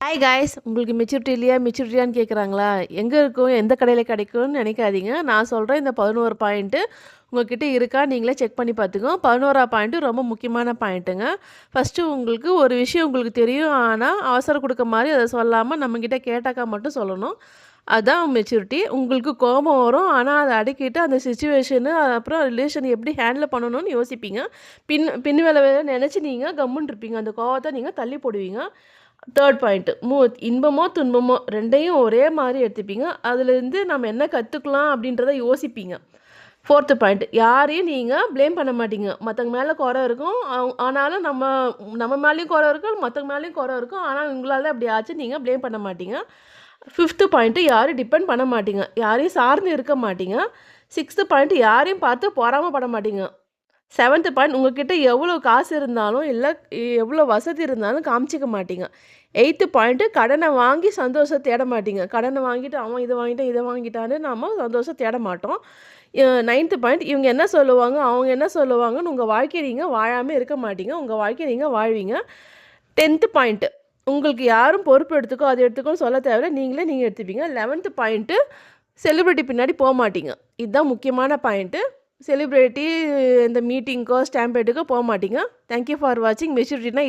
Hi guys, உங்களுக்கு maturity இல்லையா மெச்சூரிட்டியான்னு கேட்குறாங்களா? எங்கே இருக்கும், எந்த கடையில் கிடைக்கும்னு நினைக்காதீங்க. நான் சொல்கிறேன், இந்த 11 பாயிண்ட்டு உங்கள்கிட்ட இருக்கா நீங்களே செக் பண்ணி பார்த்துக்கோங்க. 11ஆம் பாயிண்ட்டு ரொம்ப முக்கியமான பாயிண்ட்டுங்க. ஃபஸ்ட்டு உங்களுக்கு ஒரு விஷயம் உங்களுக்கு தெரியும், ஆனால் அவசரம் கொடுக்க மாதிரி அதை சொல்லாமல் நம்மக்கிட்ட கேட்டாக்கா மட்டும் சொல்லணும். அதுதான் மெச்சூரிட்டி. உங்களுக்கு கோபம் வரும், ஆனால் அதை அடக்கிட்டு அந்த சுச்சுவேஷனு அப்புறம் ரிலேஷன் எப்படி ஹேண்டில் பண்ணணும்னு யோசிப்பீங்க. பின் வேலை நினச்சி நீங்கள் கம்முன்னு இருப்பீங்க. அந்த கோவத்தை நீங்கள் தள்ளி போடுவீங்க. தேர்ட் பாயிண்ட்டு இன்பமோ துன்பமோ ரெண்டையும் ஒரே மாதிரி எடுத்துப்பீங்க. அதுலேருந்து நம்ம என்ன கற்றுக்கலாம் அப்படின்றத யோசிப்பீங்க. ஃபோர்த்து பாயிண்ட், யாரையும் நீங்கள் ப்ளேம் பண்ண மாட்டீங்க. மற்றவங்க மேலே குறை இருக்கும், ஆனாலும் நம்ம மேலேயும் குறை இருக்கும், மற்றவங்க மேலேயும் குறை இருக்கும், ஆனால் உங்களால் அப்படி ஆச்சு நீங்கள் ப்ளேம் பண்ண மாட்டீங்க. ஃபிஃப்த்து பாயிண்ட்டு, யாரும் டிபெண்ட் பண்ண மாட்டீங்க, யாரையும் சார்ந்து இருக்க மாட்டீங்க. சிக்ஸ்த்து பாயிண்ட், யாரையும் பார்த்து பொறாமப்பட மாட்டீங்க. செவன்த்து பாயிண்ட், உங்கள்கிட்ட எவ்வளோ காசு இருந்தாலும் இல்லை எவ்வளோ வசதி இருந்தாலும் காமிச்சிக்க மாட்டீங்க. எயித்து பாயிண்ட்டு, கடனை வாங்கி சந்தோஷம் தேட மாட்டீங்க. கடனை வாங்கிட்டு அவன் இதை வாங்கிட்டான் இதை வாங்கிட்டான்னு நம்ம சந்தோஷம் தேட மாட்டோம். நைன்த்து பாயிண்ட், இவங்க என்ன சொல்லுவாங்க அவங்க என்ன சொல்லுவாங்கன்னு உங்கள் வாழ்க்கையை நீங்கள் வாழாமல் இருக்க மாட்டீங்க, உங்கள் வாழ்க்கையை நீங்கள் வாழ்வீங்க. 10th பாயிண்ட்டு, உங்களுக்கு யாரும் பொறுப்பு எடுத்துக்கோ அது எடுத்துக்கோன்னு சொல்ல தேவையில்ல, நீங்கள் எடுத்துப்பீங்க. 11th பாயிண்ட்டு, செலிப்ரிட்டி பின்னாடி போக மாட்டீங்க. இதுதான் முக்கியமான பாயிண்ட்டு. செலிப்ரிட்டி இந்த மீட்டிங்க்கோ ஸ்டாம்பேட்டுக்கோ போக மாட்டீங்க. தேங்க்யூ ஃபார் வாட்சிங். மெச்சூரிட்டினா